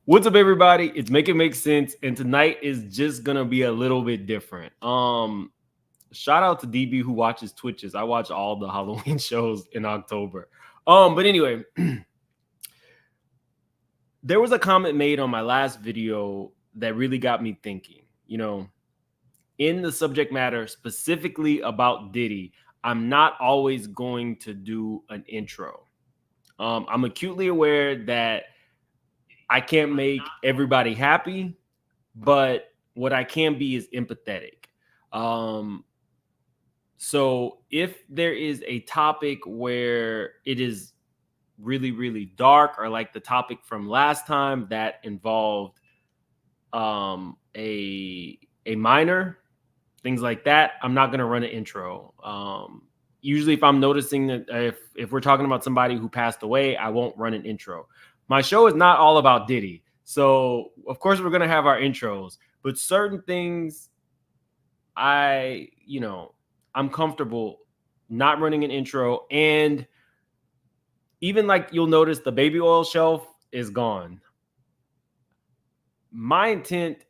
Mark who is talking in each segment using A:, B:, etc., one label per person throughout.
A: What's up, everybody? It's Make It Make Sense, and tonight is just gonna be a little bit different. Shout out to DB who watches Twitches. I watch all the Halloween shows in October. But anyway, there was a comment made on my last video that really got me thinking. You know, in the subject matter specifically about Diddy, I'm not always going to do an intro. I'm acutely aware that I can't make everybody happy, but what I can be is empathetic. So if there is a topic where it is really, really dark, or like the topic from last time that involved a minor, things like that, I'm not going to run an intro. Usually if I'm noticing that if we're talking about somebody who passed away, I won't run an intro. My show is not all about Diddy. So, of course, we're going to have our intros. But certain things, I'm comfortable not running an intro. And even like you'll notice the baby oil shelf is gone. My intent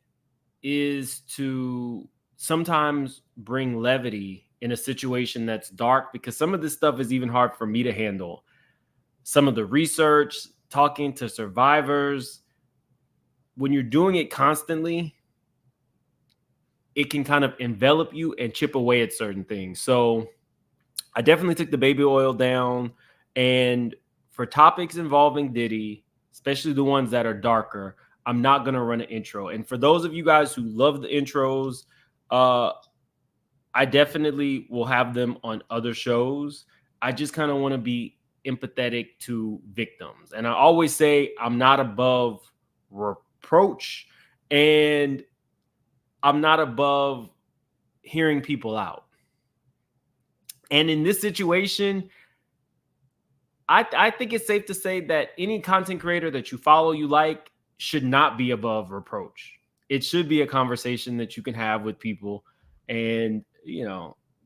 A: is to sometimes bring levity in a situation that's dark, because some of this stuff is even hard for me to handle. Some of the research, talking to survivors, when you're doing it constantly, it can kind of envelop you and chip away at certain things. So I definitely took the baby oil down. And for topics involving Diddy, especially the ones that are darker, I'm not going to run an intro. And for those of you guys who love the intros, I definitely will have them on other shows. I just kind of want to be empathetic to victims. And I always say I'm not above reproach, and I'm not above hearing people out. And in this situation, I think it's safe to say that any content creator that you follow, you like, should not be above reproach. It should be a conversation that you can have with people. And,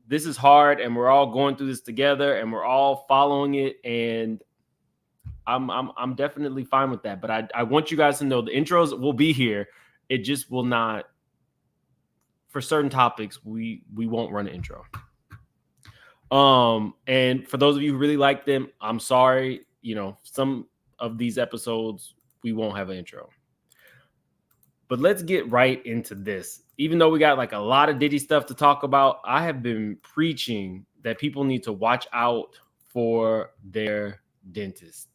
A: this is hard, and we're all going through this together, and we're all following it. And I'm definitely fine with that. But I want you guys to know the intros will be here. It just will not, for certain topics, we won't run an intro. And for those of you who really like them, I'm sorry. Some of these episodes, we won't have an intro. But let's get right into this. Even though we got like a lot of Diddy stuff to talk about, I have been preaching that people need to watch out for their dentists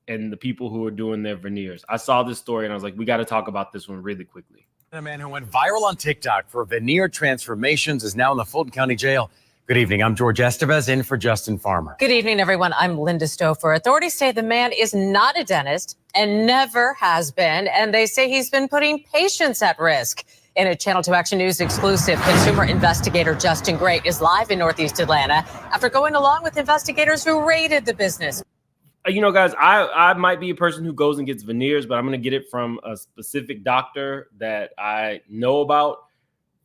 A: and the people who are doing their veneers. I saw this story and I was like, we got to talk about this one really quickly.
B: A man who went viral on TikTok for veneer transformations is now in the Fulton County Jail. Good evening. I'm George Estevez, in for Justin Farmer.
C: Good evening, everyone. I'm Linda Stouffer. Authorities say the man is not a dentist and never has been, and they say he's been putting patients at risk. In a Channel 2 Action News exclusive, consumer investigator Justin Great is live in Northeast Atlanta after going along with investigators who raided the business.
A: Guys, I might be a person who goes and gets veneers, but I'm going to get it from a specific doctor that I know about.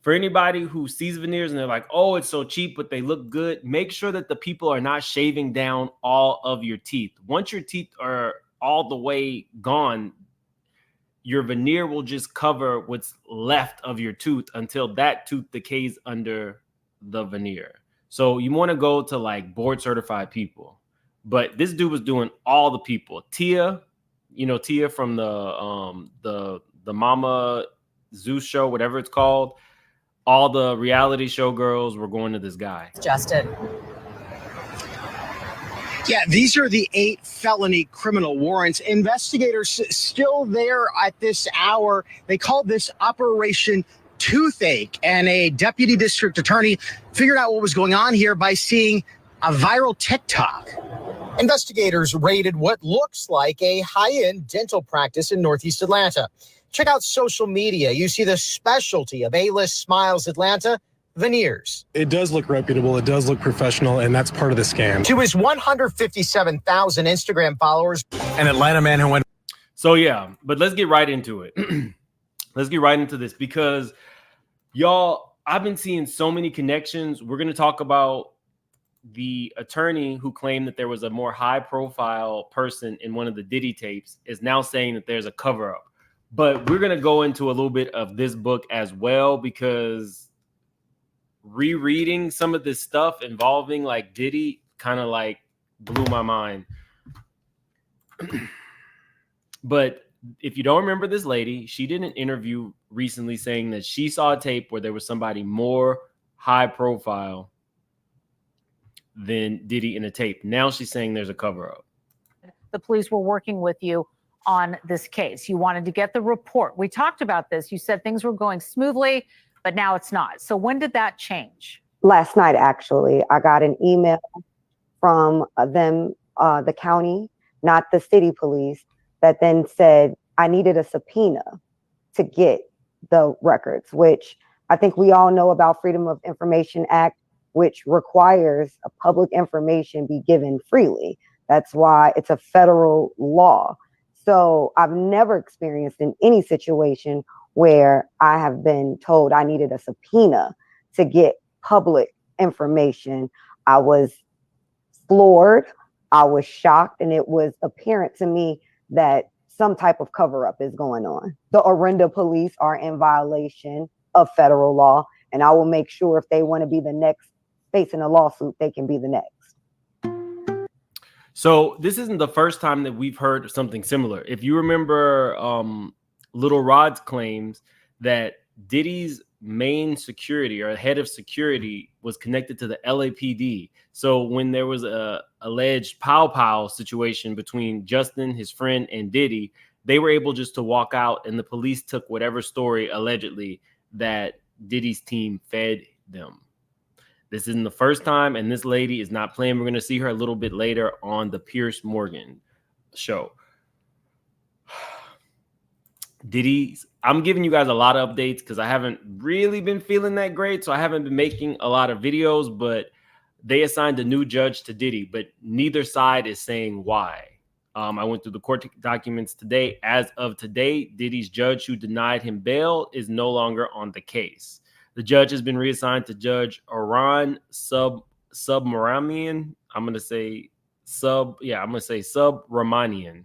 A: For anybody who sees veneers and they're like, oh, it's so cheap, but they look good, make sure that the people are not shaving down all of your teeth. Once your teeth are all the way gone, your veneer will just cover what's left of your tooth until that tooth decays under the veneer. So you want to go to like board certified people. But this dude was doing all the people. Tia from the Mama Zeus show, whatever it's called. All the reality show girls were going to this guy.
C: Justin.
D: Yeah, these are the 8 felony criminal warrants. Investigators still there at this hour. They called this Operation Toothache, and a deputy district attorney figured out what was going on here by seeing a viral TikTok. Investigators raided what looks like a high-end dental practice in Northeast Atlanta. Check out social media. You see the specialty of A-List Smiles Atlanta, veneers.
E: It does look reputable. It does look professional, and that's part of the scam.
D: To his 157,000 Instagram followers.
B: An Atlanta man who went.
A: So, yeah, but let's get right into it. Let's get right into this because, y'all, I've been seeing so many connections. We're going to talk about the attorney who claimed that there was a more high-profile person in one of the Diddy tapes is now saying that there's a cover-up. But we're going to go into a little bit of this book as well, because rereading some of this stuff involving like Diddy kind of like blew my mind. But if you don't remember this lady, she did an interview recently saying that she saw a tape where there was somebody more high profile than Diddy in a tape. Now she's saying there's a cover up.
F: The police were working with you on this case. You wanted to get the report. We talked about this. You said things were going smoothly, but now it's not. So when did that change?
G: Last night, actually, I got an email from them, the county, not the city police, that then said I needed a subpoena to get the records, which I think we all know about Freedom of Information Act, which requires a public information be given freely. That's why it's a federal law. So I've never experienced in any situation where I have been told I needed a subpoena to get public information. I was floored. I was shocked, and it was apparent to me that some type of cover-up is going on. The Orinda police are in violation of federal law, and I will make sure if they want to be the next facing a lawsuit, they can be the next.
A: So this isn't the first time that we've heard something similar. If you remember Little Rod's claims that Diddy's main security or head of security was connected to the LAPD. So when there was a alleged pow situation between Justin, his friend, and Diddy, they were able just to walk out, and the police took whatever story allegedly that Diddy's team fed them. This isn't the first time, and this lady is not playing. We're going to see her a little bit later on the Piers Morgan show. Diddy's, I'm giving you guys a lot of updates because I haven't really been feeling that great, so I haven't been making a lot of videos, but they assigned a new judge to Diddy, but neither side is saying why. I went through the court documents today. As of today, Diddy's judge who denied him bail is no longer on the case. The judge has been reassigned to Judge Aran Subramanian. I'm going to say Subramanian,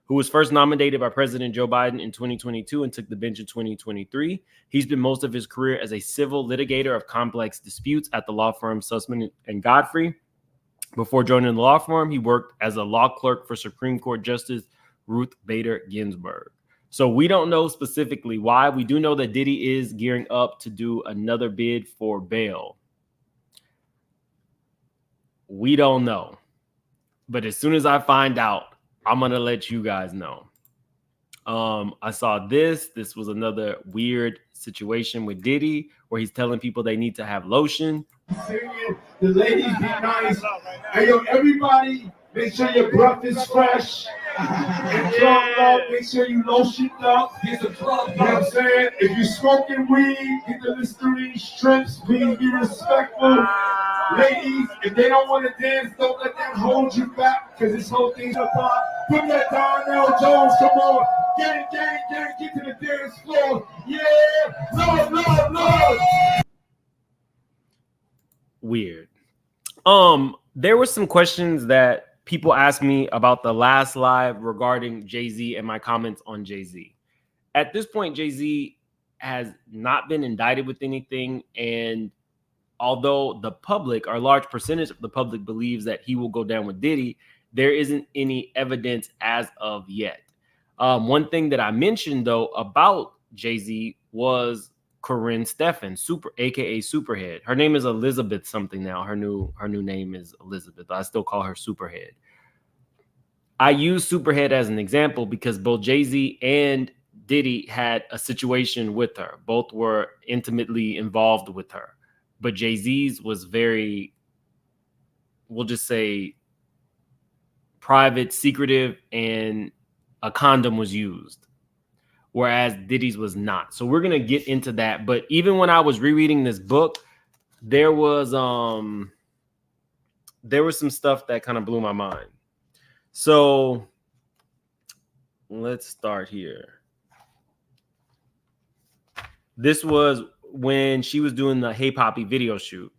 A: who was first nominated by President Joe Biden in 2022 and took the bench in 2023. He's been most of his career as a civil litigator of complex disputes at the law firm Sussman and Godfrey. Before joining the law firm, he worked as a law clerk for Supreme Court Justice Ruth Bader Ginsburg. So we don't know specifically why. We do know that Diddy is gearing up to do another bid for bail. We don't know. But as soon as I find out, I'm going to let you guys know. I saw this. This was another weird situation with Diddy where he's telling people they need to have lotion.
H: The ladies be nice. Hey, yo, everybody, make sure your breath is fresh. And drunk up, make sure you lotioned up. Get the drug, you know what I'm saying? If you're smoking weed, get the Listerine strips. Please be respectful. Ladies, if they don't want to dance, don't let them hold you back, because this whole thing's about. Put that Darnell Jones, come on. Gang, gang, gang, get to the dance floor. Yeah, Lord, Lord, Lord.
A: Weird. There were some questions that people asked me about the last live regarding Jay-Z and my comments on Jay-Z. At this point, Jay-Z has not been indicted with anything, and although the public, or a large percentage of the public, believes that he will go down with Diddy, there isn't any evidence as of yet. One thing that I mentioned, though, about Jay-Z was Corinne Steffen, aka Superhead. Her name is Elizabeth something now. Her new name is Elizabeth. I still call her Superhead. I use Superhead as an example because both Jay-Z and Diddy had a situation with her. Both were intimately involved with her. But Jay-Z's was very, we'll just say, private, secretive, and a condom was used, whereas Diddy's was not. So we're going to get into that. But even when I was rereading this book, there was some stuff that kind of blew my mind. So let's start here. This was when she was doing the Hey Poppy video shoot.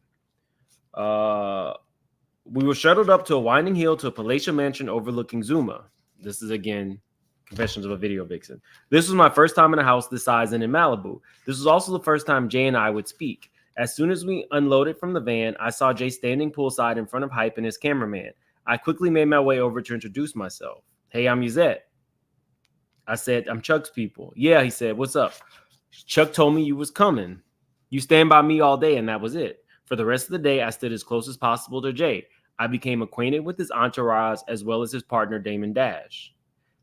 A: We were shuttled up to a winding hill to a palatial mansion overlooking Zuma. This is, again, Confessions of a Video Vixen. This was my first time in a house this size and in Malibu. This was also the first time Jay and I would speak. As soon as we unloaded from the van, I saw Jay standing poolside in front of Hype and his cameraman. I quickly made my way over to introduce myself. Hey, I'm Yuzette. I said, I'm Chuck's people. Yeah, he said, what's up? Chuck told me you was coming. You stand by me all day, and that was it. For the rest of the day, I stood as close as possible to Jay. I became acquainted with his entourage as well as his partner, Damon Dash.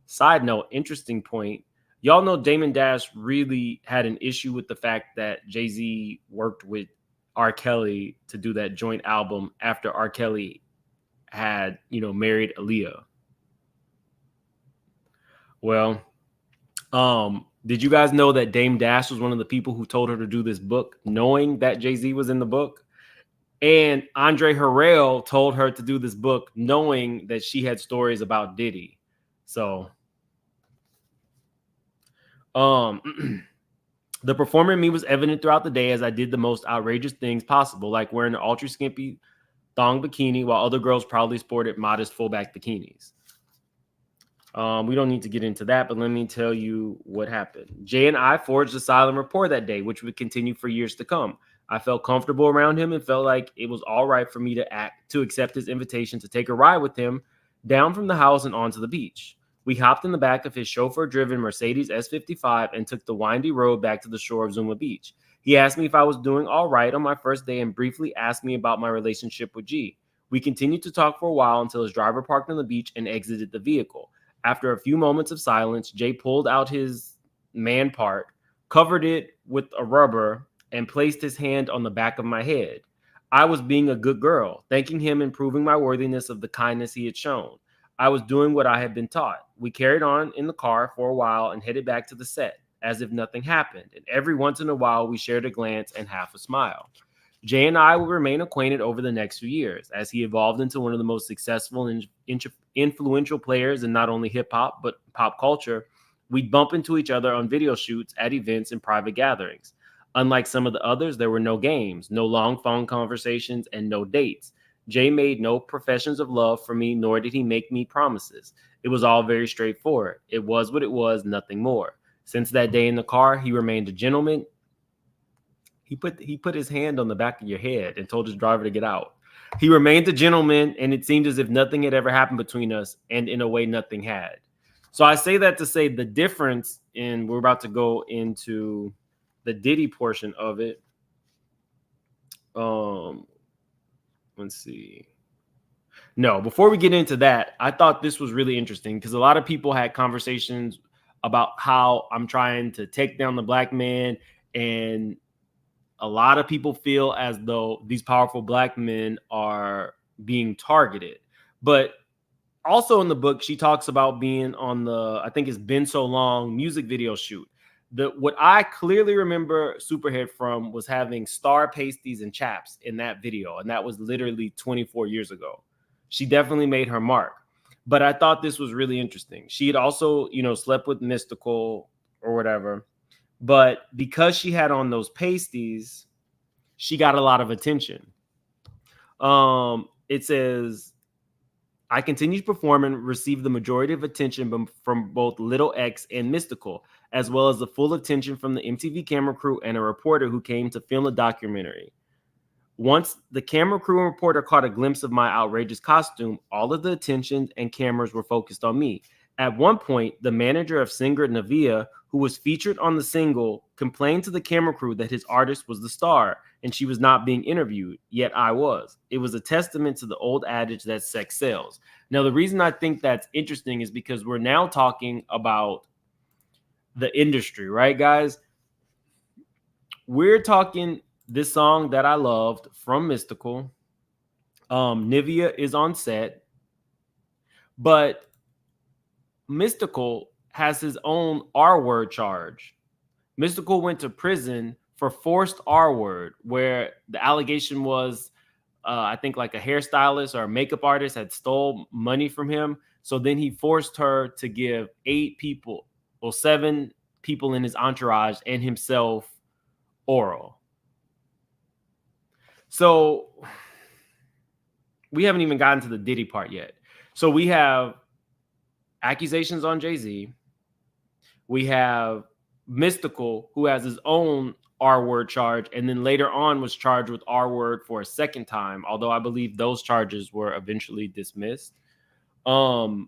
A: Side note, interesting point. Y'all know Damon Dash really had an issue with the fact that Jay-Z worked with R. Kelly to do that joint album after R. Kelly had, married Aaliyah. Well, did you guys know that Dame Dash was one of the people who told her to do this book, knowing that Jay-Z was in the book? And Andre Harrell told her to do this book, knowing that she had stories about Diddy. So, the performer in me was evident throughout the day as I did the most outrageous things possible, like wearing an ultra skimpy thong bikini while other girls proudly sported modest full-back bikinis. We don't need to get into that, but let me tell you what happened. Jay and I forged a silent rapport that day, which would continue for years to come. I felt comfortable around him and felt like it was all right for me to accept his invitation to take a ride with him down from the house and onto the beach. We hopped in the back of his chauffeur-driven Mercedes S55 and took the windy road back to the shore of Zuma Beach. He asked me if I was doing all right on my first day and briefly asked me about my relationship with G. We continued to talk for a while until his driver parked on the beach and exited the vehicle. After a few moments of silence, Jay pulled out his man part, covered it with a rubber, and placed his hand on the back of my head. I was being a good girl, thanking him and proving my worthiness of the kindness he had shown. I was doing what I had been taught. We carried on in the car for a while and headed back to the set, as if nothing happened, and every once in a while we shared a glance and half a smile. Jay and I would remain acquainted over the next few years, as he evolved into one of the most successful and influential players in not only hip-hop, but pop culture. We'd bump into each other on video shoots, at events, and private gatherings. Unlike some of the others, there were no games, no long phone conversations, and no dates. Jay made no professions of love for me, nor did he make me promises. It was all very straightforward. It was what it was, nothing more. Since that day in the car, he remained a gentleman. He put his hand on the back of your head and told his driver to get out. He remained a gentleman, and it seemed as if nothing had ever happened between us, and in a way, nothing had. So I say that to say the difference in, we're about to go into the Diddy portion of it. Let's see. No, before we get into that, I thought this was really interesting because a lot of people had conversations about how I'm trying to take down the black man, and a lot of people feel as though these powerful black men are being targeted. But also in the book, she talks about being on the, I think it's Been So Long music video shoot. What I clearly remember Superhead from was having star pasties and chaps in that video. And that was literally 24 years ago. She definitely made her mark. But I thought this was really interesting. She had also, slept with Mystical or whatever. But because she had on those pasties, she got a lot of attention. It says, I continued to perform and receive the majority of attention from both Little X and Mystical, as well as the full attention from the MTV camera crew and a reporter who came to film the documentary. Once the camera crew and reporter caught a glimpse of my outrageous costume, all of the attention and cameras were focused on me. At one point, the manager of singer Navia, who was featured on the single, complained to the camera crew that his artist was the star and she was not being interviewed, yet I was. It was a testament to the old adage that sex sells. Now, the reason I think that's interesting is because we're now talking about the industry, right, guys? We're talking this song that I loved from Mystical. Nivea is on set, but Mystical has his own R-word charge. Mystical went to prison for forced R-word, where the allegation was, I think like a hairstylist or a makeup artist had stole money from him. So then he forced her to give 7 people in his entourage and himself oral. So we haven't even gotten to the Diddy part yet. So we have accusations on Jay-Z. We have Mystical, who has his own R-word charge, and then later on was charged with R-word for a second time, although I believe those charges were eventually dismissed. But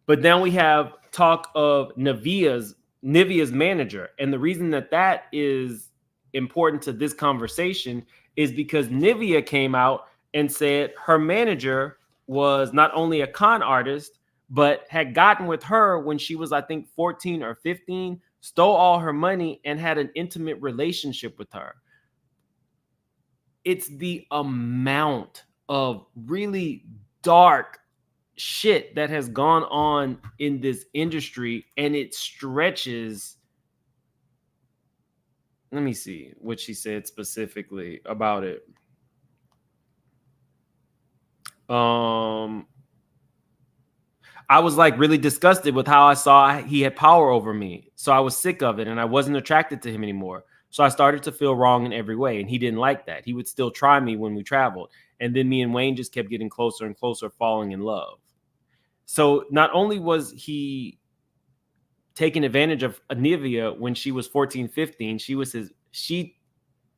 A: now we have talk of Nivea's manager, and the reason that is important to this conversation is because Nivea came out and said her manager was not only a con artist, but had gotten with her when she was, I think, 14 or 15, stole all her money, and had an intimate relationship with her. It's the amount of really dark shit that has gone on in this industry, and it stretches. Let me see what she said specifically about it. I was like really disgusted with how I saw he had power over me. So I was sick of it and I wasn't attracted to him anymore. So I started to feel wrong in every way. And he didn't like that. He would still try me when we traveled. And then me and Wayne just kept getting closer and closer, falling in love. So not only was he taking advantage of Nivea when she was 14, 15,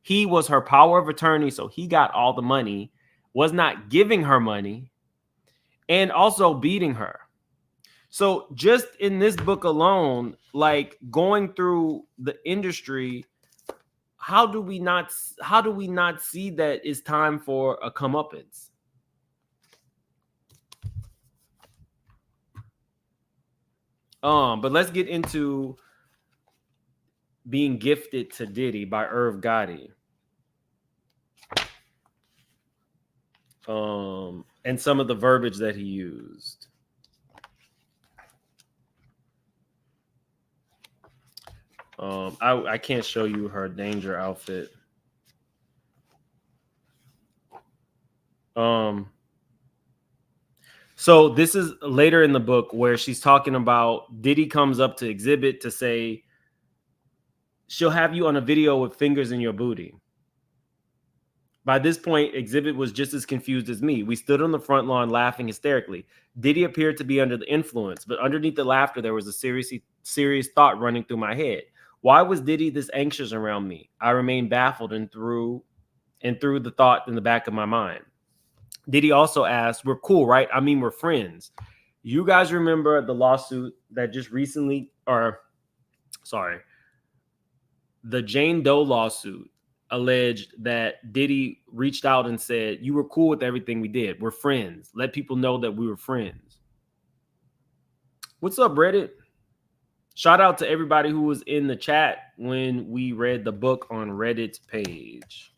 A: he was her power of attorney. So he got all the money, was not giving her money, and also beating her. So just in this book alone, like going through the industry, how do we not see that it's time for a comeuppance? But let's get into Being Gifted to Diddy by Irv Gotti. And some of the verbiage that he used. I can't show you her danger outfit. So this is later in the book where she's talking about Diddy comes up to Exhibit to say she'll have you on a video with fingers in your booty. By this point, Exhibit was just as confused as me. We stood on the front lawn laughing hysterically. Diddy appeared to be under the influence, but underneath the laughter, there was a serious thought running through my head. Why was Diddy this anxious around me? I remained baffled and threw the thought in the back of my mind. Diddy also asked, "We're cool, right? I mean, we're friends." You guys remember the lawsuit that just recently, the Jane Doe lawsuit alleged that Diddy reached out and said, "You were cool with everything we did. We're friends. Let people know that we were friends." What's up, Reddit? Shout out to everybody who was in the chat when we read the book on Reddit's page.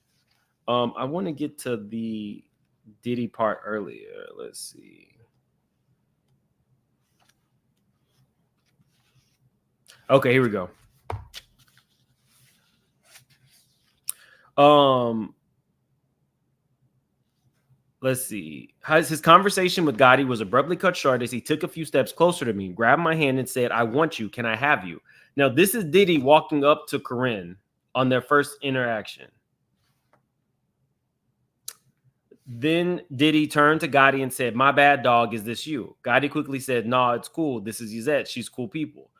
A: I want to get to the Diddy part earlier. Let's see. Okay, here we go. Let's see. His conversation with Gotti was abruptly cut short as he took a few steps closer to me, grabbed my hand, and said, "I want you. Can I have you?" Now, this is Diddy walking up to Corinne on their first interaction. Then Diddy turned to Gotti and said, "My bad, dog. Is this you?" Gotti quickly said, "Nah, it's cool. This is Yvette. She's cool people."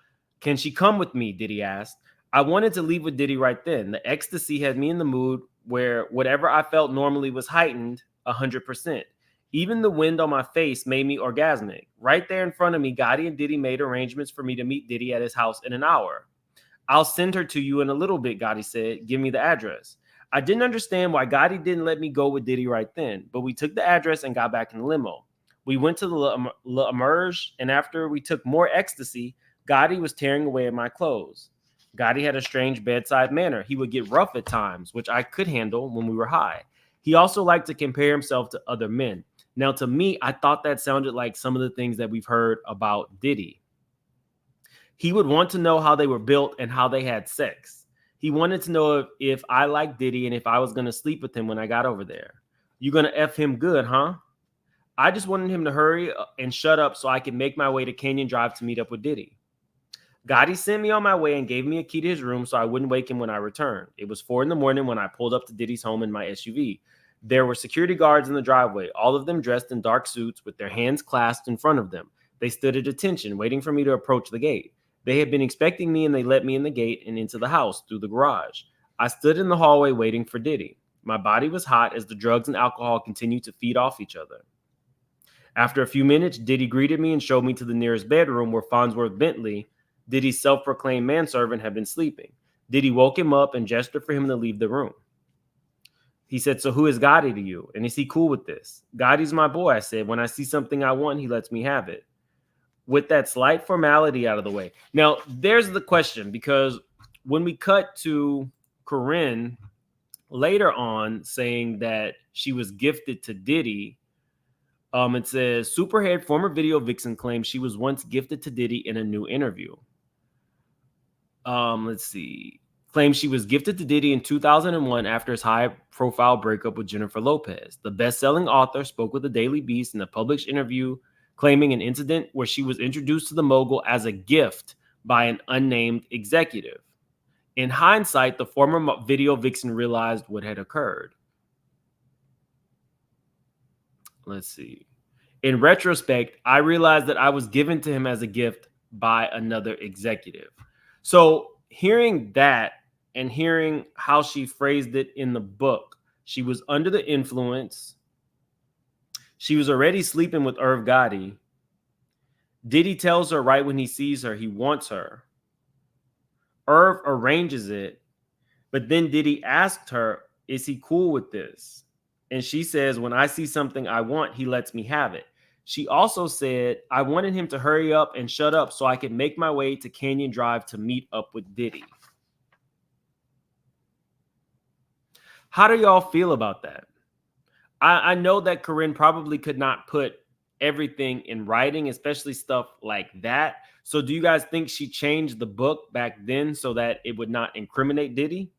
A: "Can she come with me?" Diddy asked. I wanted to leave with Diddy right then. The ecstasy had me in the mood where whatever I felt normally was heightened 100%. Even the wind on my face made me orgasmic. Right there in front of me, Gotti and Diddy made arrangements for me to meet Diddy at his house in an hour. "I'll send her to you in a little bit," Gotti said. "Give me the address." I didn't understand why Gotti didn't let me go with Diddy right then, but we took the address and got back in the limo. We went to the La Emerge, and after we took more ecstasy, Gotti was tearing away at my clothes. Gotti had a strange bedside manner. He would get rough at times, which I could handle when we were high. He also liked to compare himself to other men. Now, to me, I thought that sounded like some of the things that we've heard about Diddy. He would want to know how they were built and how they had sex. He wanted to know if I liked Diddy and if I was going to sleep with him when I got over there. "You going to F him good, huh?" I just wanted him to hurry and shut up so I could make my way to Canyon Drive to meet up with Diddy. Gotti sent me on my way and gave me a key to his room so I wouldn't wake him when I returned. It was 4 a.m. when I pulled up to Diddy's home in my SUV. There were security guards in the driveway, all of them dressed in dark suits with their hands clasped in front of them. They stood at attention, waiting for me to approach the gate. They had been expecting me and they let me in the gate and into the house through the garage. I stood in the hallway waiting for Diddy. My body was hot as the drugs and alcohol continued to feed off each other. After a few minutes, Diddy greeted me and showed me to the nearest bedroom where Farnsworth Bentley, Diddy's self-proclaimed manservant, had been sleeping. Diddy woke him up and gestured for him to leave the room. He said, "So who is Gotti to you? And is he cool with this?" "Gotti's my boy," I said. "When I see something I want, he lets me have it." With that slight formality out of the way. Now, there's the question, because when we cut to Corinne later on saying that she was gifted to Diddy, it says, Superhead, former video vixen, claims she was once gifted to Diddy in a new interview. Let's see. Claims she was gifted to Diddy in 2001 after his high-profile breakup with Jennifer Lopez. The best-selling author spoke with the Daily Beast in a published interview claiming an incident where she was introduced to the mogul as a gift by an unnamed executive. In hindsight, the former video vixen realized what had occurred. Let's see. In retrospect, I realized that I was given to him as a gift by another executive. So hearing that and hearing how she phrased it in the book, she was under the influence. She was already sleeping with Irv Gotti. Diddy tells her right when he sees her, he wants her. Irv arranges it, but then Diddy asked her, "Is he cool with this?" And she says, "When I see something I want, he lets me have it." She also said, "I wanted him to hurry up and shut up so I could make my way to Canyon Drive to meet up with Diddy." How do y'all feel about that? I know that Corinne probably could not put everything in writing, especially stuff like that. So do you guys think she changed the book back then so that it would not incriminate Diddy?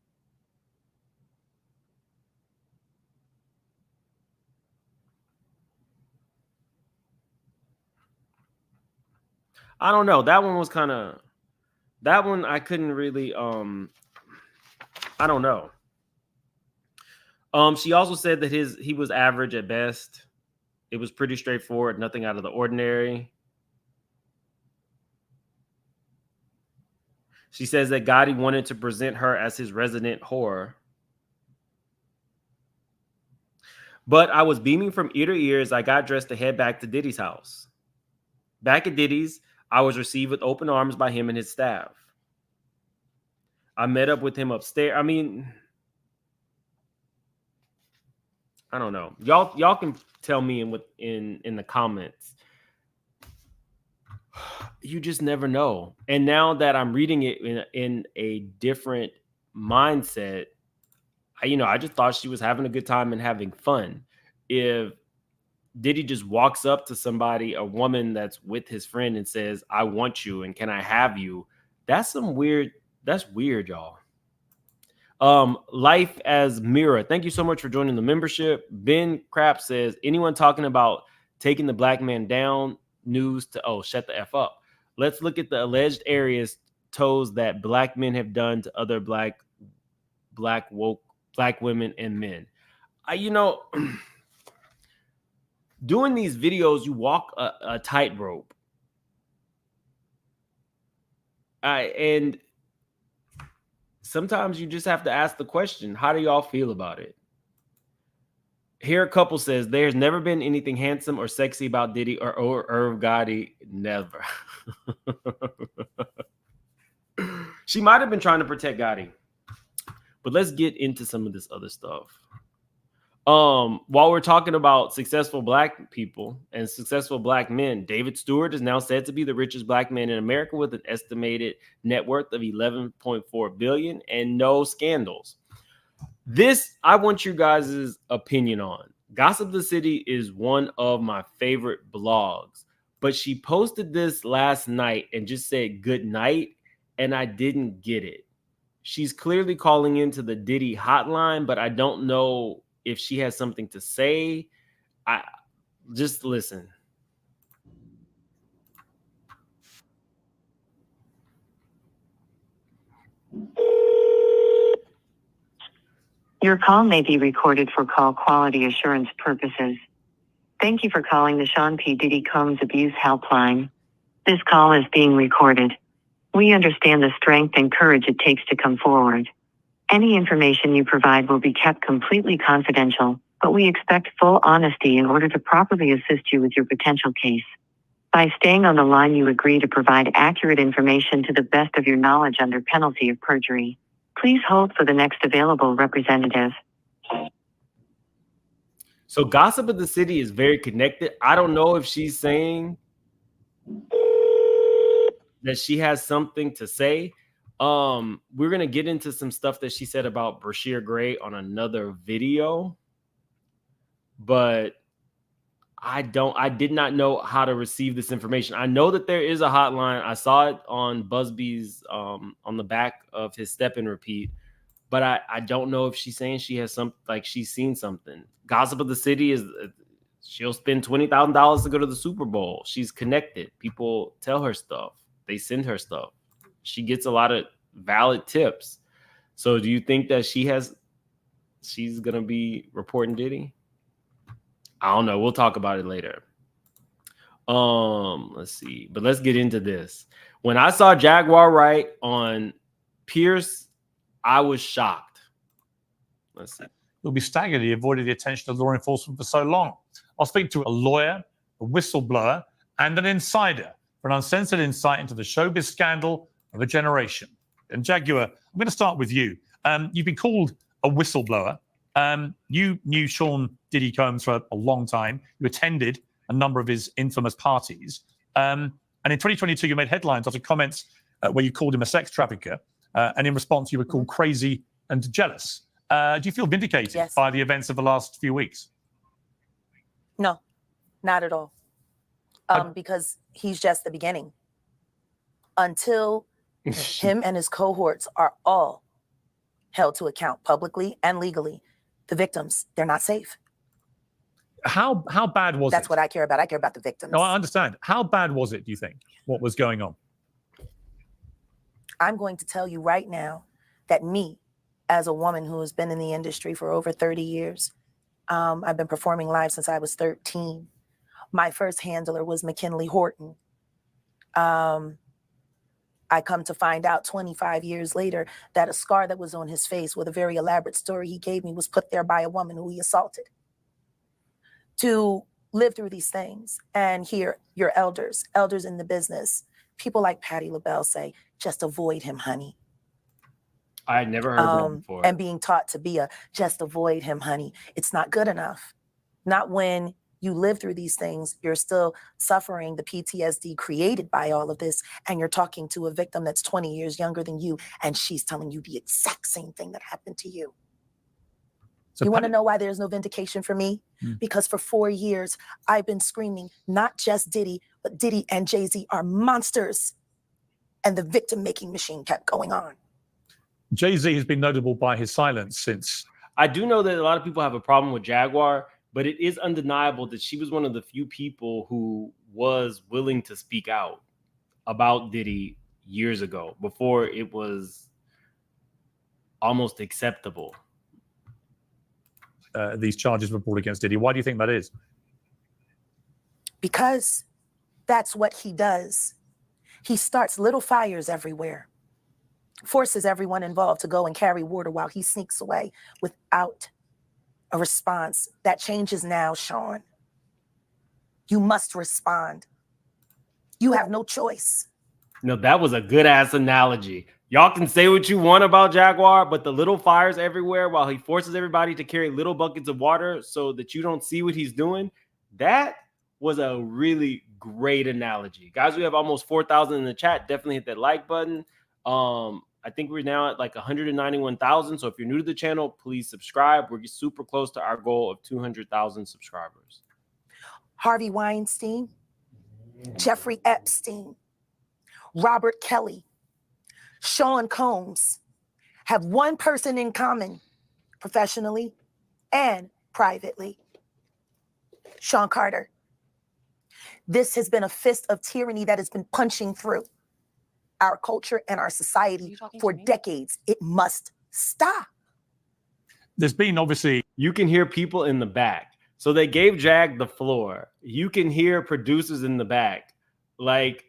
A: I don't know. That one was kind of, that one I couldn't really, I don't know. She also said that he was average at best. It was pretty straightforward, nothing out of the ordinary. She says that Gotti wanted to present her as his resident whore. But I was beaming from ear to ear as I got dressed to head back to Diddy's house. Back at Diddy's, I was received with open arms by him and his staff. I met up with him upstairs. I mean, I don't know. Y'all can tell me in the comments. You just never know. And now that I'm reading it in a different mindset, I just thought she was having a good time and having fun. If Diddy just walks up to somebody, a woman that's with his friend, and says, "I want you and can I have you?" That's weird, y'all. Life as Mirror, thank you so much for joining the membership. Ben Crap says, anyone talking about taking the black man down news to, oh, shut the F up. Let's look at the alleged areas toes that black men have done to other black women and men. Doing these videos, you walk a tightrope. And sometimes you just have to ask the question, how do y'all feel about it? Here, a couple says, there's never been anything handsome or sexy about Diddy or Irv Gotti. Never. She might have been trying to protect Gotti. But let's get into some of this other stuff. While we're talking about successful black people and successful black men, David Stewart is now said to be the richest black man in America with an estimated net worth of $11.4 billion and no scandals. This, I want you guys' opinion on. Gossip the City is one of my favorite blogs, but she posted this last night and just said good night, and I didn't get it. She's clearly calling into the Diddy hotline, but I don't know if she has something to say. I just listen.
I: Your call may be recorded for call quality assurance purposes. Thank you for calling the Sean P. Diddy Combs Abuse Helpline. This call is being recorded. We understand the strength and courage it takes to come forward. Any information you provide will be kept completely confidential, but we expect full honesty in order to properly assist you with your potential case. By staying on the line, you agree to provide accurate information to the best of your knowledge under penalty of perjury. Please hold for the next available representative.
A: So Gossip of the City is very connected. I don't know if she's saying that she has something to say. We're gonna get into some stuff that she said about Brashear Gray on another video, but I did not know how to receive this information. I know that there is a hotline. I saw it on Busby's on the back of his step and repeat, but I don't know if she's saying she has some, like she's seen something. Gossip of the City is she'll spend $20,000 to go to the Super Bowl. She's connected. People tell her stuff. They send her stuff. She gets a lot of valid tips. So do you think that she's gonna be reporting Diddy? I don't know. We'll talk about it later. Let's see. But let's get into this. When I saw Jaguar Wright on Piers, I was shocked. Let's see.
J: You'll be staggered he avoided the attention of law enforcement for so long. I'll speak to a lawyer, a whistleblower, and an insider for an uncensored insight into the showbiz scandal of a generation. And Jaguar, I'm going to start with you. You've been called a whistleblower. You knew Sean Diddy Combs for a long time. You attended a number of his infamous parties. And in 2022, you made headlines after comments where you called him a sex trafficker. And in response, you were called crazy and jealous. Do you feel vindicated by the events of the last few weeks?
K: No, not at all. Because he's just the beginning. Until him and his cohorts are all held to account publicly and legally, the victims, they're not safe.
J: How bad was it?
K: That's what I care about. I care about the victims.
J: No, I understand. How bad was it, do you think? What was going on?
K: I'm going to tell you right now that me, as a woman who has been in the industry for over 30 years, I've been performing live since I was 13. My first handler was McKinley Horton. I come to find out 25 years later that a scar that was on his face with a very elaborate story he gave me was put there by a woman who he assaulted. To live through these things and hear your elders in the business, people like Patti LaBelle say, just avoid him, honey.
A: I had never heard that before.
K: And being taught to be just avoid him, honey. It's not good enough. Not when you live through these things, you're still suffering the PTSD created by all of this, and you're talking to a victim that's 20 years younger than you, and she's telling you the exact same thing that happened to you. So you want to know why there's no vindication for me? Because for 4 years, I've been screaming, not just Diddy, but Diddy and Jay-Z are monsters. And the victim-making machine kept going on.
J: Jay-Z has been notable by his silence since.
A: I do know that a lot of people have a problem with Jaguar, but it is undeniable that she was one of the few people who was willing to speak out about Diddy years ago, before it was almost acceptable.
J: These charges were brought against Diddy. Why do you think that is?
K: Because that's what he does. He starts little fires everywhere, forces everyone involved to go and carry water while he sneaks away without a response. That changes now, Sean. You must respond. You have no choice.
A: No, that was a good ass analogy. Y'all can say what you want about Jaguar, but the little fires everywhere while he forces everybody to carry little buckets of water so that you don't see what he's doing, that was a really great analogy. Guys, we have almost 4,000 in the chat. Definitely hit that like button. I think we're now at like 191,000. So if you're new to the channel, please subscribe. We're super close to our goal of 200,000 subscribers.
K: Harvey Weinstein, Jeffrey Epstein, Robert Kelly, Sean Combs have one person in common, professionally and privately: Sean Carter. This has been a fist of tyranny that has been punching through our culture and our society for decades. It must stop.
J: There's been obviously...
A: You can hear people in the back. So they gave Jag the floor. You can hear producers in the back. Like,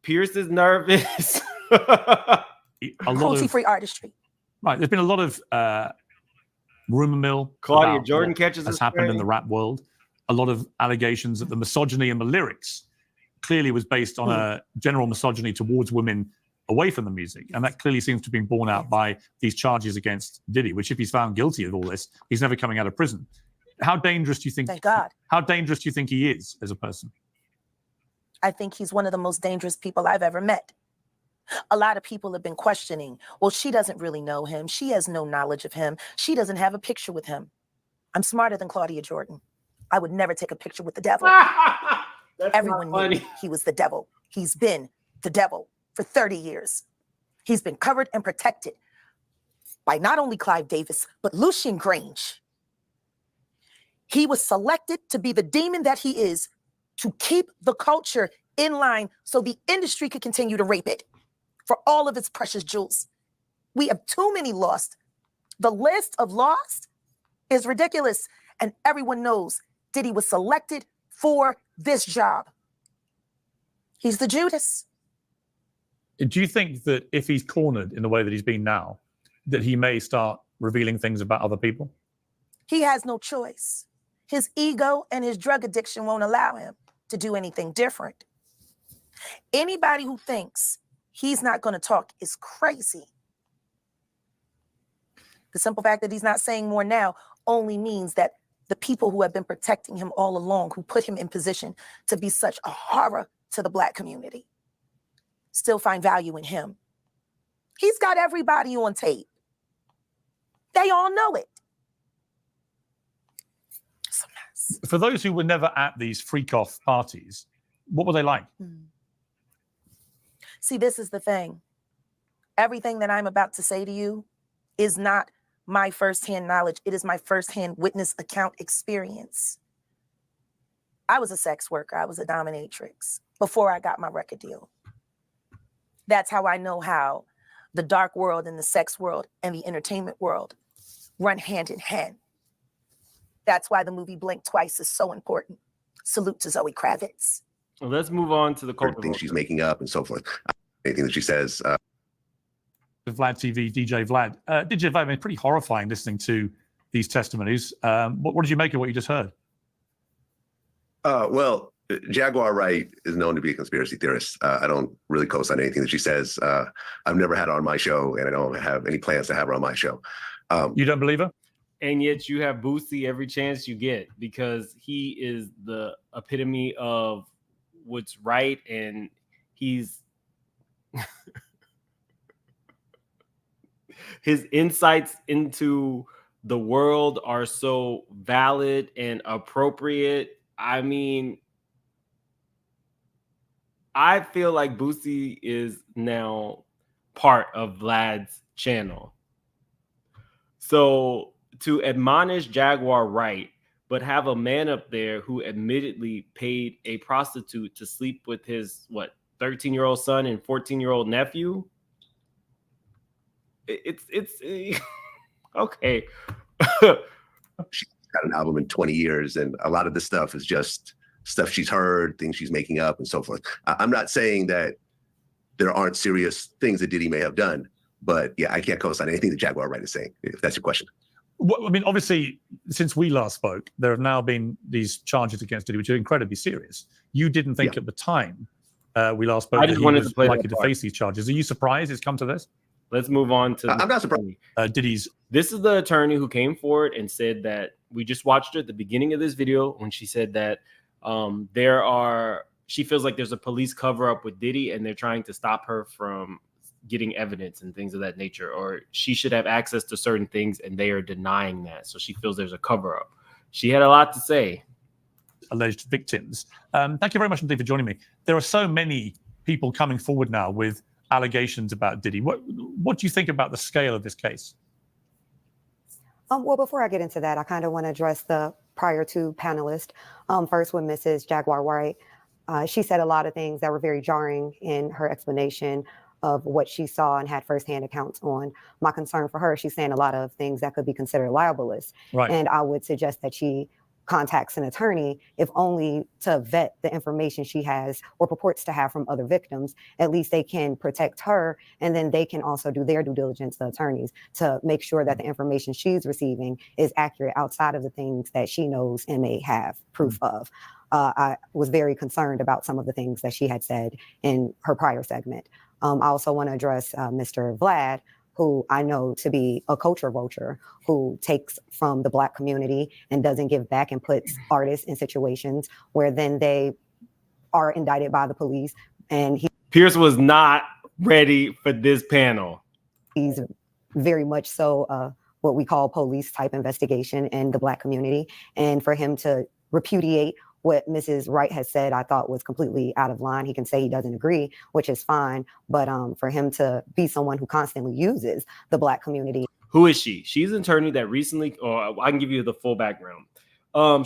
A: Pierce is nervous.
K: Cruelty-free artistry.
J: Right. There's been a lot of rumor mill.
A: Claudia
J: about
A: Jordan
J: what
A: catches
J: has
A: a
J: happened in
A: stray.
J: the rap world. A lot of allegations that the misogyny in the lyrics clearly was based on a general misogyny towards women away from the music. And that clearly seems to have been borne out by these charges against Diddy, which if he's found guilty of all this, he's never coming out of prison. How dangerous do you think?
K: Thank God.
J: How dangerous do you think he is as a person?
K: I think he's one of the most dangerous people I've ever met. A lot of people have been questioning, well, she doesn't really know him. She has no knowledge of him. She doesn't have a picture with him. I'm smarter than Claudia Jordan. I would never take a picture with the devil. Everyone knew he was the devil. He's been the devil for 30 years. He's been covered and protected by not only Clive Davis, but Lucian Grange. He was selected to be the demon that he is to keep the culture in line so the industry could continue to rape it for all of its precious jewels. We have too many lost. The list of lost is ridiculous. And everyone knows Diddy was selected for this job. He's the Judas.
J: Do you think that if he's cornered in the way that he's been now, that he may start revealing things about other people?
K: He has no choice. His ego and his drug addiction won't allow him to do anything different. Anybody who thinks he's not going to talk is crazy. The simple fact that he's not saying more now only means that the people who have been protecting him all along, who put him in position to be such a horror to the Black community, still find value in him. He's got everybody on tape. They all know it. It's a mess.
J: For those who were never at these freak-off parties, what were they like?
K: See, this is the thing. Everything that I'm about to say to you is not my firsthand knowledge. It is my firsthand witness account experience. I was a sex worker. I was a dominatrix before I got my record deal. That's how I know how the dark world and the sex world and the entertainment world run hand in hand. That's why the movie Blink Twice is so important. Salute to Zoe Kravitz.
A: Well, let's move on to the
L: certain things she's making up and so forth. Anything that she says.
J: Vlad TV, DJ Vlad. DJ Vlad, I mean, pretty horrifying listening to these testimonies. What did you make of what you just heard?
L: Well, Jaguar Wright is known to be a conspiracy theorist. I don't really co-sign anything that she says. I've never had her on my show, and I don't have any plans to have her on my show.
J: You don't believe her?
A: And yet you have Boosie every chance you get because he is the epitome of what's right, and he's his insights into the world are so valid and appropriate. I mean, I feel like Boosie is now part of Vlad's channel. So to admonish Jaguar Wright, but have a man up there who admittedly paid a prostitute to sleep with his, 13-year-old son and 14-year-old nephew? It's okay.
L: She's got an album in 20 years, and a lot of this stuff is just stuff she's heard, things she's making up, and so forth. I'm not saying that there aren't serious things that Diddy may have done, but yeah, I can't co-sign anything that Jaguar Wright is saying, if that's your question.
J: Well, I mean, obviously, since we last spoke, there have now been these charges against Diddy, which are incredibly serious. You didn't think at the time we last spoke
A: I
J: that
A: just
J: he
A: wanted
J: was
A: to play
J: likely
A: that
J: to face these charges. Are you surprised it's come to this?
A: Let's move on to.
L: I'm not surprised.
J: Diddy's.
A: This is the attorney who came forward and said that we just watched her at the beginning of this video when she said that she feels like there's a police cover up with Diddy and they're trying to stop her from getting evidence and things of that nature, or she should have access to certain things and they are denying that. So she feels there's a cover up. She had a lot to say.
J: Alleged victims. Thank you very much indeed for joining me. There are so many people coming forward now with allegations about Diddy. What do you think about the scale of this case?
G: Well, before I get into that, I kind of want to address the prior two panelists. First with Mrs. Jaguar Wright. She said a lot of things that were very jarring in her explanation of what she saw and had firsthand accounts on. My concern for her, she's saying a lot of things that could be considered libelous.
J: Right.
G: And I would suggest that she contacts an attorney, if only to vet the information she has or purports to have from other victims. At least they can protect her, and then they can also do their due diligence, the attorneys, to make sure that the information she's receiving is accurate outside of the things that she knows and may have proof of. I was very concerned about some of the things that she had said in her prior segment. I also want to address Mr. Vlad, who I know to be a culture vulture, who takes from the Black community and doesn't give back and puts artists in situations where then they are indicted by the police. And
A: Piers was not ready for this panel.
G: He's very much so what we call police type investigation in the Black community. And for him to repudiate what Mrs. Wright has said, I thought was completely out of line. He can say he doesn't agree, which is fine. But for him to be someone who constantly uses the Black community.
A: Who is she? She's an attorney that recently, or I can give you the full background.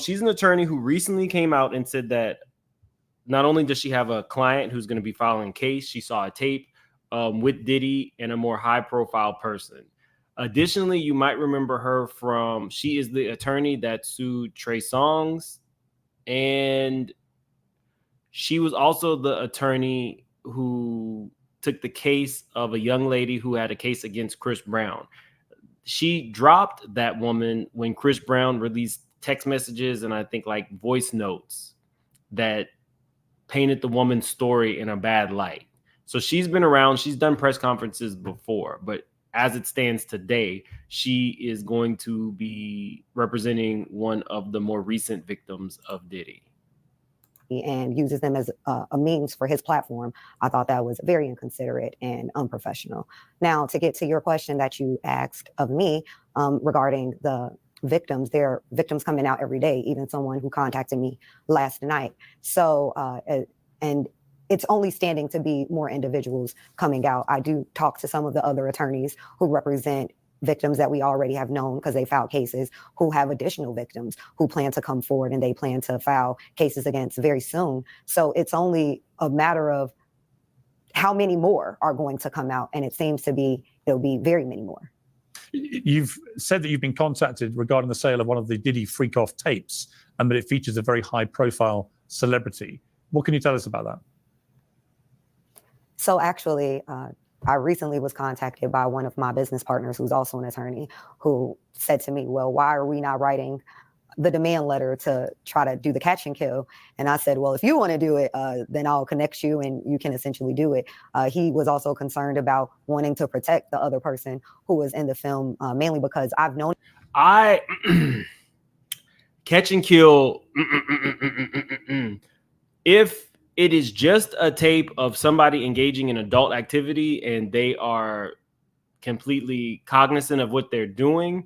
A: She's an attorney who recently came out and said that not only does she have a client who's going to be filing a case, she saw a tape with Diddy and a more high profile person. Additionally, you might remember her from, she is the attorney that sued Trey Songz. And she was also the attorney who took the case of a young lady who had a case against Chris Brown. She dropped that woman when Chris Brown released text messages and I think like voice notes that painted the woman's story in a bad light. So she's been around. She's done press conferences before, but as it stands today, she is going to be representing one of the more recent victims of Diddy.
G: And uses them as a means for his platform. I thought that was very inconsiderate and unprofessional. Now, to get to your question that you asked of me regarding the victims, there are victims coming out every day, even someone who contacted me last night. So, and it's only standing to be more individuals coming out. I do talk to some of the other attorneys who represent victims that we already have known because they filed cases, who have additional victims who plan to come forward and they plan to file cases against very soon. So it's only a matter of how many more are going to come out. And it seems to be, there'll be very many more.
J: You've said that you've been contacted regarding the sale of one of the Diddy freak-off tapes, and that it features a very high-profile celebrity. What can you tell us about that?
G: So actually, I recently was contacted by one of my business partners, who's also an attorney, who said to me, well, why are we not writing the demand letter to try to do the catch and kill? And I said, well, if you want to do it, then I'll connect you and you can essentially do it. He was also concerned about wanting to protect the other person who was in the film, mainly because I've known.
A: Catch and kill. If it is just a tape of somebody engaging in adult activity and they are completely cognizant of what they're doing,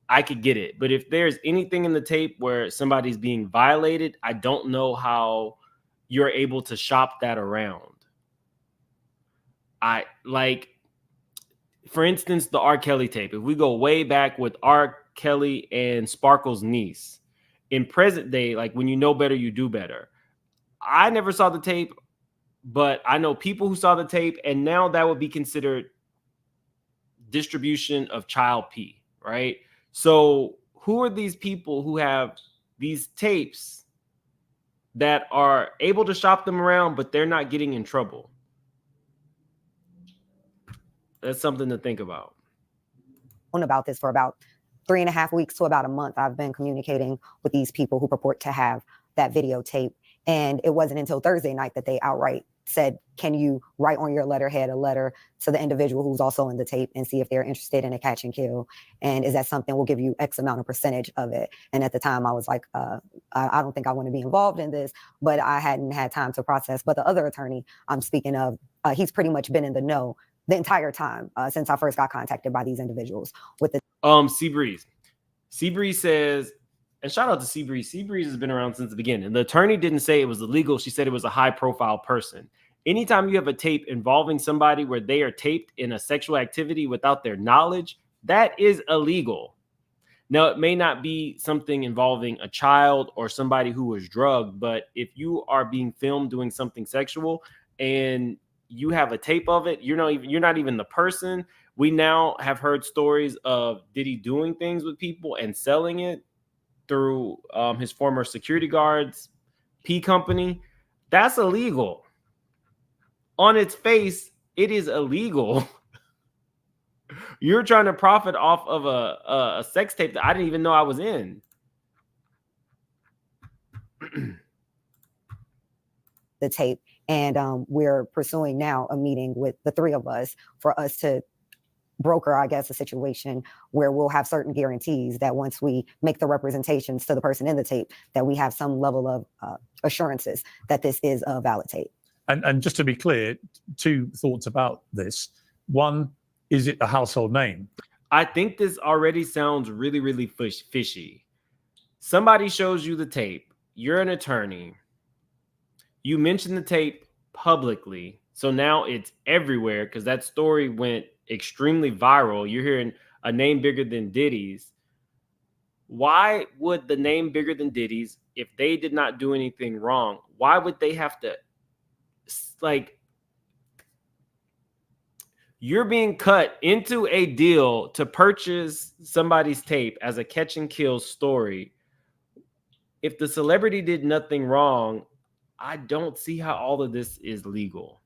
A: I could get it. But if there's anything in the tape where somebody's being violated, I don't know how you're able to shop that around. For instance, the R. Kelly tape. If we go way back with R. Kelly and Sparkle's niece, in present day, like when you know better, you do better. I never saw the tape, but I know people who saw the tape, and now that would be considered distribution of child P, right? So who are these people who have these tapes that are able to shop them around, but they're not getting in trouble? That's something to think about.
G: About this for about 3.5 weeks to about a month. I've been communicating with these people who purport to have that videotape. And it wasn't until Thursday night that they outright said, can you write on your letterhead a letter to the individual who's also in the tape and see if they're interested in a catch and kill? And is that something we'll give you X amount of percentage of it? And at the time I was like, I don't think I want to be involved in this, but I hadn't had time to process. But the other attorney I'm speaking of, he's pretty much been in the know the entire time since I first got contacted by these individuals with the
A: Seabreeze says, and shout out to Seabreeze. Seabreeze has been around since the beginning. The attorney didn't say it was illegal. She said it was a high profile person. Anytime you have a tape involving somebody where they are taped in a sexual activity without their knowledge, that is illegal. Now, it may not be something involving a child or somebody who was drugged, but if you are being filmed doing something sexual and you have a tape of it, you're not even the person. We now have heard stories of Diddy doing things with people and selling it. through his former security guards P company. That's illegal. On its face, it is illegal. You're trying to profit off of a sex tape that I didn't even know I was in.
G: The tape, and we're pursuing now a meeting with the three of us for us to broker, I guess, a situation where we'll have certain guarantees that once we make the representations to the person in the tape, that we have some level of assurances that this is a valid tape.
J: And just to be clear, two thoughts about this. One, is it a household name?
A: I think this already sounds really, really fishy. Somebody shows you the tape. You're an attorney. You mention the tape publicly. So now it's everywhere because that story went extremely viral. You're hearing a name bigger than Diddy's. Why would the name bigger than Diddy's, if they did not do anything wrong, why would they have to, like, you're being cut into a deal to purchase somebody's tape as a catch and kill story. If the celebrity did nothing wrong, I don't see how all of this is legal.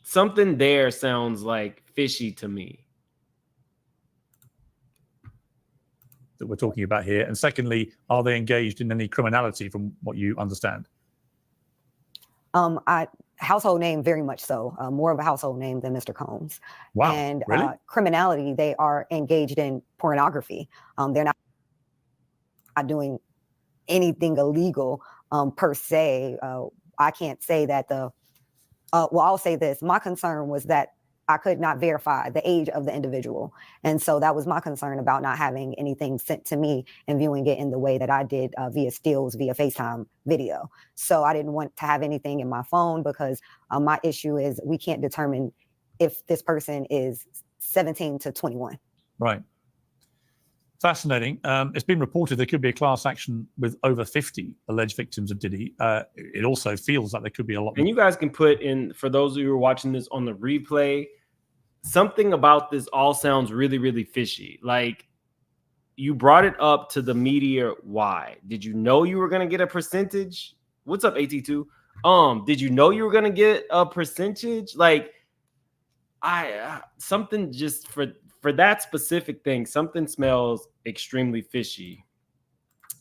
A: Something there sounds like fishy to me.
J: That we're talking about here. And secondly, are they engaged in any criminality from what you understand?
G: Household name, very much so. More of a household name than Mr. Combs.
J: Wow,
G: and
J: really?
G: Criminality, they are engaged in pornography. They're not doing anything illegal per se. I can't say that well, I'll say this. My concern was that I could not verify the age of the individual. And so that was my concern about not having anything sent to me and viewing it in the way that I did via stills, via FaceTime video. So I didn't want to have anything in my phone because my issue is we can't determine if this person is 17 to 21.
J: Right. Fascinating. It's been reported there could be a class action with over 50 alleged victims of Diddy. It also feels like there could be a lot more.
A: And you guys can put in, for those of you who are watching this on the replay, something about this all sounds really, really fishy. Like, you brought it up to the media. Why? Did you know you were going to get a percentage? What's up, AT2? Did you know you were going to get a percentage? Like, something just for that specific thing, something smells extremely fishy.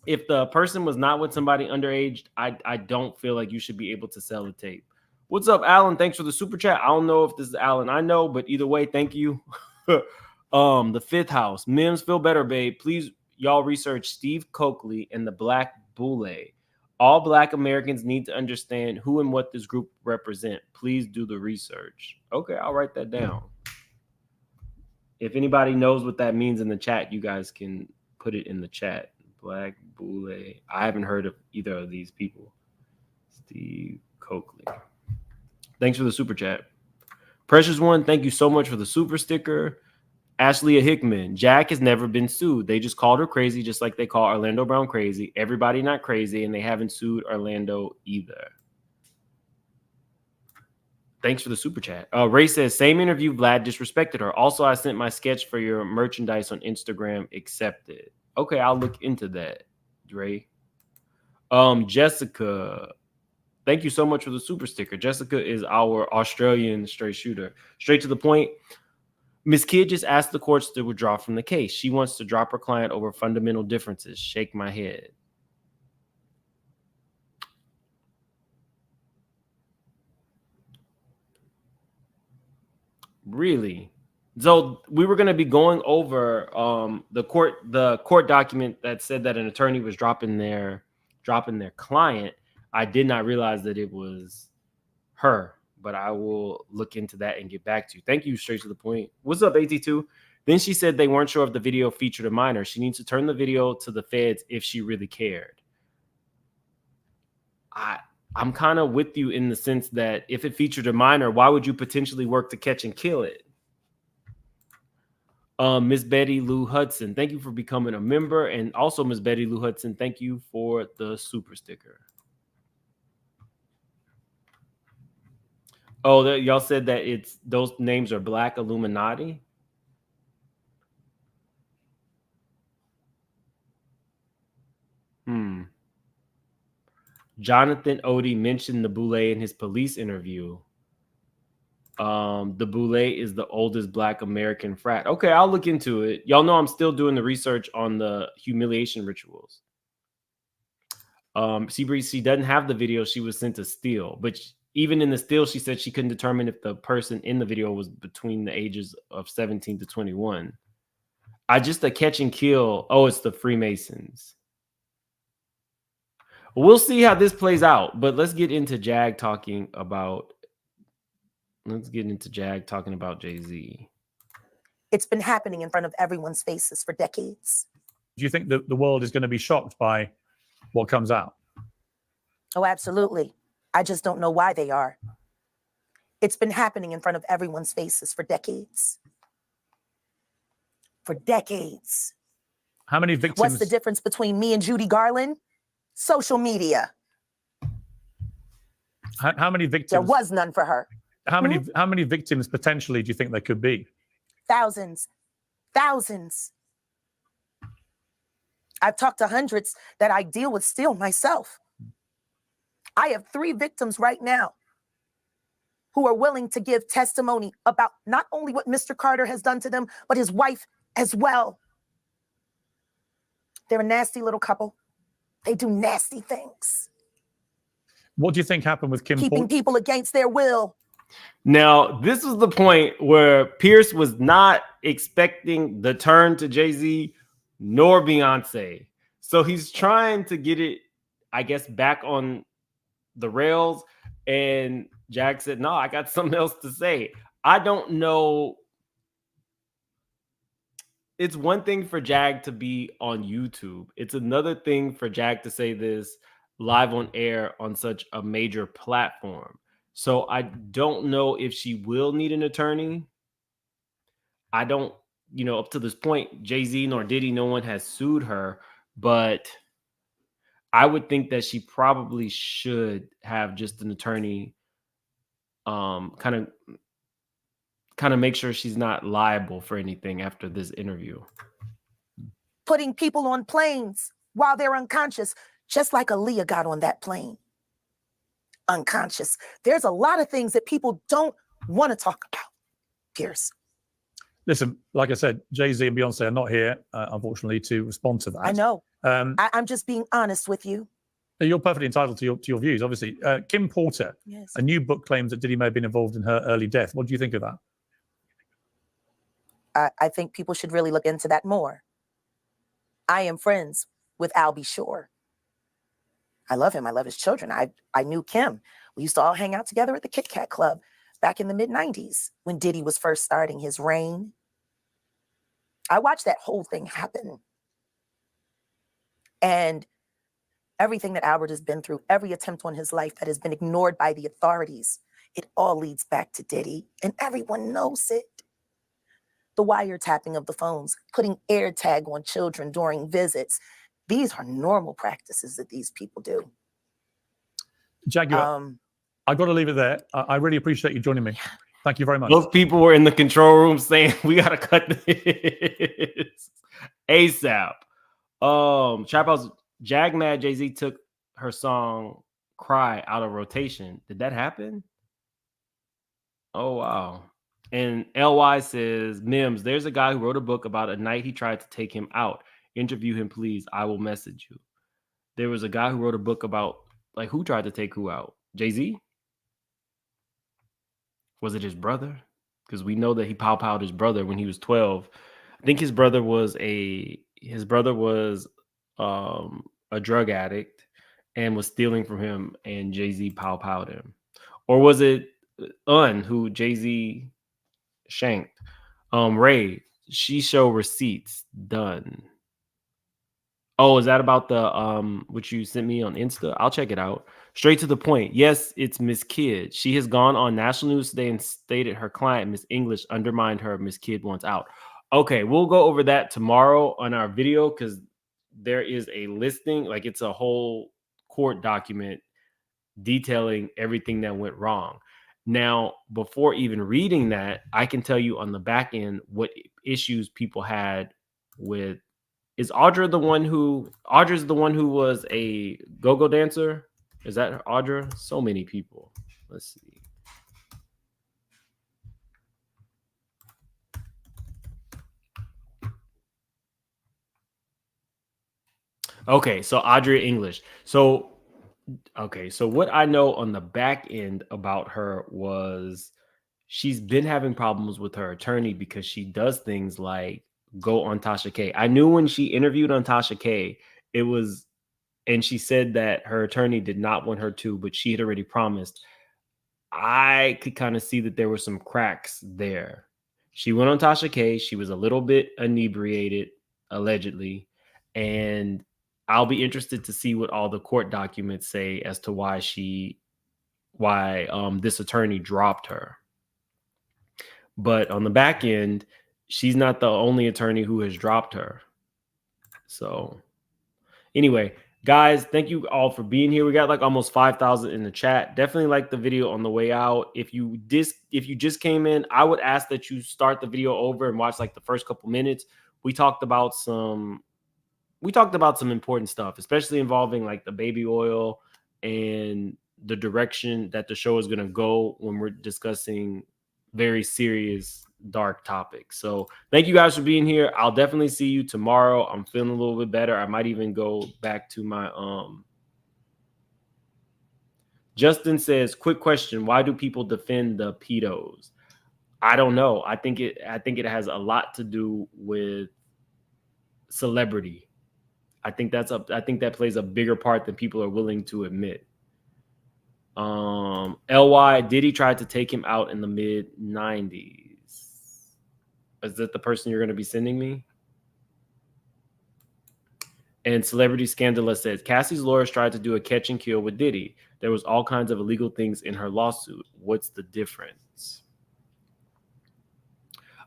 A: If the person was not with somebody underage, I don't feel like you should be able to sell the tape. What's up, Alan? Thanks for the super chat. I don't know if this is Alan I know, but either way, thank you. The fifth house. Mims, feel better, babe. Please, y'all research Steve Coakley and the Black Boule. All Black Americans need to understand who and what this group represent. Please do the research. Okay, I'll write that down. If anybody knows what that means in the chat, you guys can put it in the chat. Black Boule. I haven't heard of either of these people. Steve Coakley. Thanks for the super chat. Precious One, thank you so much for the super sticker. Ashley Hickman. Jack has never been sued. They just called her crazy, just like they call Orlando Brown crazy. Everybody not crazy, and they haven't sued Orlando either. Thanks for the super chat. Ray says, same interview, Vlad disrespected her. Also, I sent my sketch for your merchandise on Instagram. Accepted. Okay, I'll look into that, Ray. Jessica, thank you so much for the super sticker. Jessica is our Australian straight shooter. Straight to the point. Ms. Kidd just asked the courts to withdraw from the case. She wants to drop her client over fundamental differences. Shake my head. Really? So we were going to be going over the court document that said that an attorney was dropping their client. I did not realize that it was her, but I will look into that and get back to you. Thank you. Straight to the point. What's up, AT2? Then she said they weren't sure if the video featured a minor. She needs to turn the video to the feds if she really cared. I'm kind of with you in the sense that if it featured a minor, why would you potentially work to catch and kill it? Miss Betty Lou Hudson, thank you for becoming a member. And also, Miss Betty Lou Hudson, thank you for the super sticker. Oh, y'all said that those names are Black Illuminati. Jonathan Odie mentioned the Boule in his police interview. The Boule is the oldest Black American frat. Okay, I'll look into it. Y'all know I'm still doing the research on the humiliation rituals. Seabreeze, she doesn't have the video. She was sent a still, but even in the still, she said she couldn't determine if the person in the video was between the ages of 17 to 21. Just a catch and kill. Oh, it's the Freemasons. We'll see how this plays out, but let's get into Jag talking about. Let's get into Jag talking about Jay-Z.
K: It's been happening in front of everyone's faces for decades.
J: Do you think that the world is going to be shocked by what comes out?
K: Oh, absolutely. I just don't know why they are. It's been happening in front of everyone's faces for decades. For decades.
J: How many victims?
K: What's the difference between me and Judy Garland? Social media.
J: How many victims?
K: There was none for her.
J: How many victims potentially do you think there could be?
K: Thousands. Thousands. I've talked to hundreds that I deal with still myself. I have 3 victims right now who are willing to give testimony about not only what Mr. Carter has done to them, but his wife as well. They're a nasty little couple. They do nasty things.
J: What do you think happened with Kim?
K: Keeping people against their will.
A: Now, this was the point where Piers was not expecting the turn to Jay-Z nor Beyonce. So he's trying to get it, I guess, back on the rails. And Jag said, no, I got something else to say. I don't know. It's one thing for Jag to be on YouTube. It's another thing for Jag to say this live on air on such a major platform. So I don't know if she will need an attorney. I don't, up to this point, Jay-Z nor Diddy, no one has sued her, but I would think that she probably should have just an attorney, kind of make sure she's not liable for anything after this interview.
K: Putting people on planes while they're unconscious, just like Aaliyah got on that plane. Unconscious. There's a lot of things that people don't want to talk about, Piers.
J: Listen, like I said, Jay-Z and Beyonce are not here, unfortunately, to respond to that.
K: I know. I'm just being honest with you.
J: You're perfectly entitled to your views, obviously. Kim Porter,
K: yes.
J: A new book claims that Diddy may have been involved in her early death. What do you think of that?
K: I think people should really look into that more. I am friends with Albie Shore. I love him. I love his children. I knew Kim. We used to all hang out together at the Kit Kat Club back in the mid-90s when Diddy was first starting his reign. I watched that whole thing happen. And everything that Albert has been through, every attempt on his life that has been ignored by the authorities, it all leads back to Diddy, and everyone knows it. The wiretapping of the phones, putting air tag on children during visits. These are normal practices that these people do.
J: Jaguar, I've got to leave it there. I really appreciate you joining me. Thank you very much.
A: Those people were in the control room saying, we got to cut this ASAP. Trap House, Jag mad Jay-Z took her song Cry out of rotation. Did that happen? Oh, wow. And LY says, Mims, there's a guy who wrote a book about a night he tried to take him out. Interview him, please. I will message you. There was a guy who wrote a book about, like, who tried to take who out? Jay-Z? Was it his brother? Because we know that he pow-powed his brother when he was 12. I think his brother was a drug addict and was stealing from him, and Jay-Z pow-powed him. Or was it who Jay-Z shanked? Ray, she show receipts. Done. Oh, is that about the which you sent me on Insta? I'll check it out. Straight to the point. Yes, it's Miss Kidd. She has gone on national news today and stated her client, Miss English, undermined her. Miss Kidd wants out. Okay, we'll go over that tomorrow on our video because there is a listing, like it's a whole court document detailing everything that went wrong. Now, before even reading that, I can tell you on the back end what issues people had with. Is Audra's the one who was a go-go dancer? Is that Audra? So many people. Let's see. Okay, so Audrey English. So, okay, so what I know on the back end about her was she's been having problems with her attorney because she does things like go on Tasha K. I knew when she interviewed on Tasha K, it was, and she said that her attorney did not want her to, but she had already promised. I could kind of see that there were some cracks there. She went on Tasha K. She was a little bit inebriated, allegedly, and I'll be interested to see what all the court documents say as to why this attorney dropped her. But on the back end, she's not the only attorney who has dropped her. So anyway, guys, thank you all for being here. We got like almost 5,000 in the chat. Definitely like the video on the way out. If you just came in, I would ask that you start the video over and watch like the first couple minutes. We talked about some important stuff, especially involving like the baby oil and the direction that the show is going to go when we're discussing very serious, dark topics. So thank you guys for being here. I'll definitely see you tomorrow. I'm feeling a little bit better. I might even go back to my Justin says, quick question, why do people defend the pedos? I don't know. I think it has a lot to do with celebrity. I think that plays a bigger part than people are willing to admit. LY Diddy tried to take him out in the mid 90s. Is that the person you're going to be sending me? And Celebrity Scandalous says Cassie's lawyers tried to do a catch and kill with Diddy. There was all kinds of illegal things in her lawsuit. What's the difference?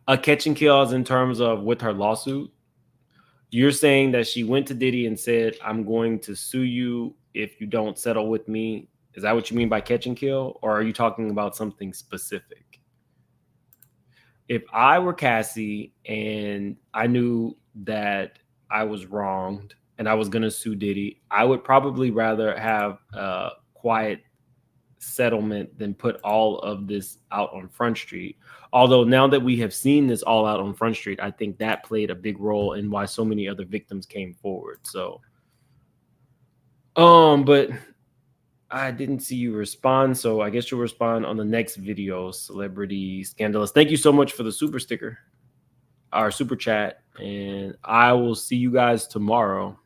A: A catch and kill is in terms of with her lawsuit. You're saying that she went to Diddy and said, I'm going to sue you if you don't settle with me. Is that what you mean by catch and kill? Or are you talking about something specific? If I were Cassie and I knew that I was wronged and I was going to sue Diddy, I would probably rather have a quiet settlement than put all of this out on Front Street. Although now that we have seen this all out on Front Street, I think that played a big role in why so many other victims came forward. So, but I didn't see you respond, so I guess you'll respond on the next video, Celebrity Scandalous. Thank you so much for the super sticker, our super chat, and I will see you guys tomorrow.